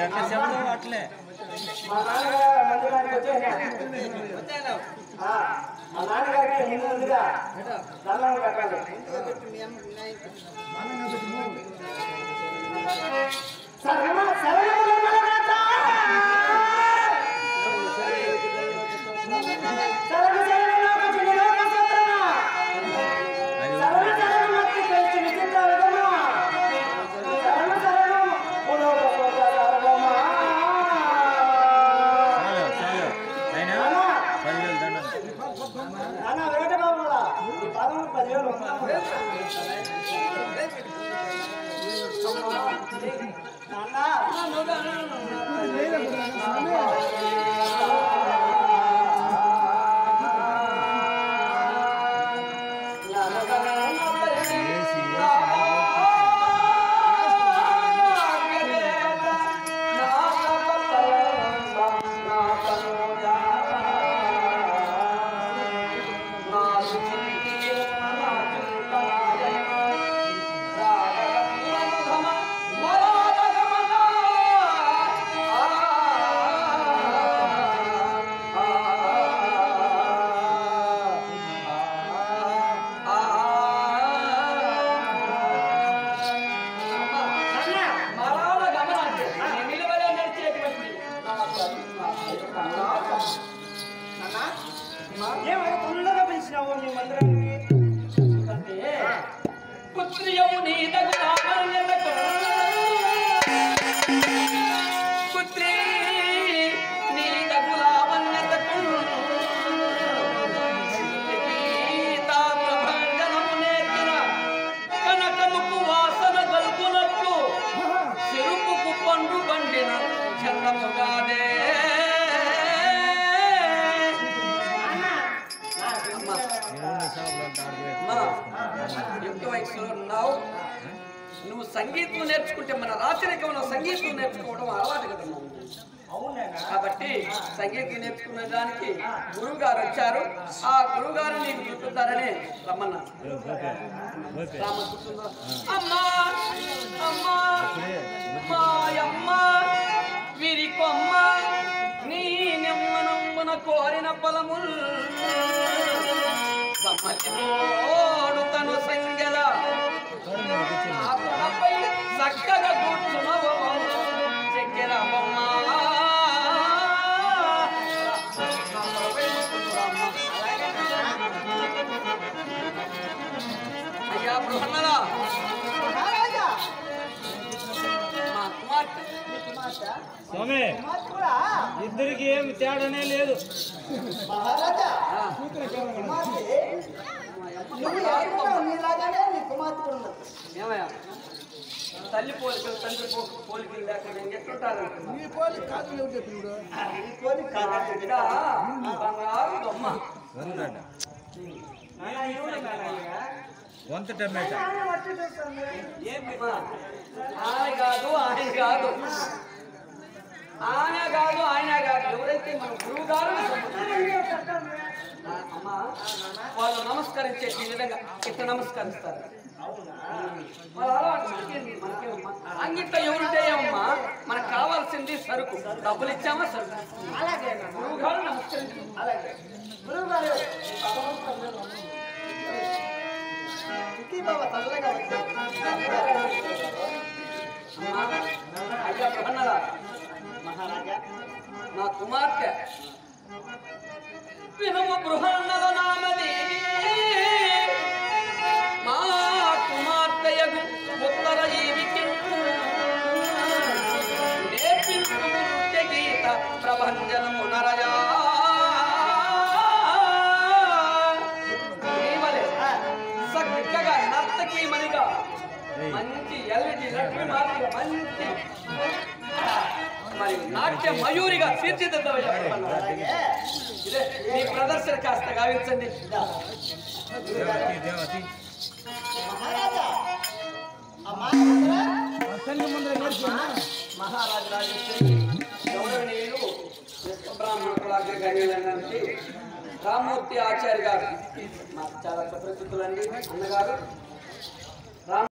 అట్లే మా నాన్నగారు మందిరానికి వచ్చేసాను. మా నాన్నగారికి హిందూ ఉందిగా దండం కట్టండి. శరణ శరణముల మలనాథ శరణ శరణ లోకచుని లోకసూత్రమ శరణ శరణమత్తి కలిసి విచిత్ర విధమ శరణ శరణం పులోకసూత్ర సర్వమ. నాన్న వెంకటబాబు ఈ పదం 10,000 ఏమైనా తొందరగా పిలిచినావు నీ మందిరానికి? పుత్రియము నీ పుత్రి నీ దగులావన్యతకు ప్రభంజనము నేర్చిన కనకముకు వాసన గల్పునట్లు చెరుపుకు పండు బండిన చందముగానే యుక్త వయసులో ఉన్నావు. నువ్వు సంగీతం నేర్చుకుంటే మన రాచరికంలో సంగీతం నేర్చుకోవడం అలవాటు కదా. కాబట్టి సంగీతం నేర్చుకునే దానికి గురువు గారు వచ్చారు. ఆ గురువు గారు నీకు చూపుతారని రమ్మన్నా. అమ్మా అమ్మా మాయమ్మ విరికొమ్మ నీ నెమ్మనమ్మున కోరిన పొలముల్ సమ్మతితోడు తను సంగెల చక్కగా కూర్చున్నావు చక్కెర బొమ్మ. అయ్యా బృహన్నరా మా కుమార్తె స్వామి ఇద్దరికి ఏమి తేడానే లేదు. ఏమయ్యా తల్లి పోలికలు తండ్రి పోలికలు లేకుండా ఎట్లుంటారు? బంగారు బొమ్మ వంత టమాటా ఆయన కాదు ఆయన కాదు ఆయన కాదు ఆయన కాదు ఎవరైతే మన గురువు గారు అమ్మా వాళ్ళు నమస్కరించేటి విధంగా ఇట్లా నమస్కరిస్తారు. వాళ్ళ అలవాటు మనకేమమ్మా అంగిట్లో ఎవరుంటే ఏమమ్మా మనకు కావాల్సింది సరుకు, డబ్బులు ఇచ్చామా సరుకు. అలాగే గురువు గారు నమస్కరించారు. అలాగే గురువు గారు అయ్యా ప్రహన్నరా మహారాజా నా కుమార్తె వినుము బృహన్నల నామదేవి మా కుమార్తెయగు ఉత్తర జీవికి నేర్పించు నృత్య గీత ప్రభంజనము నరజా చక్కగా నర్తకీమణిగా మంచి ఎల్ఈడి లక్ష్మి మాదిరిగా మంచి మరి నాట్య మయూరిగా తీర్చిదిద్దవయ్యా. ఇదే మీ ప్రదర్శన కాస్త గావించండి. మహారాజు రాజేశ్వరి గౌరవనీయులు బ్రాహ్మణులకి రామూర్తి ఆచార్య గారు మాకు చాలా సుప్రసిద్ధులండి అన్నగారు.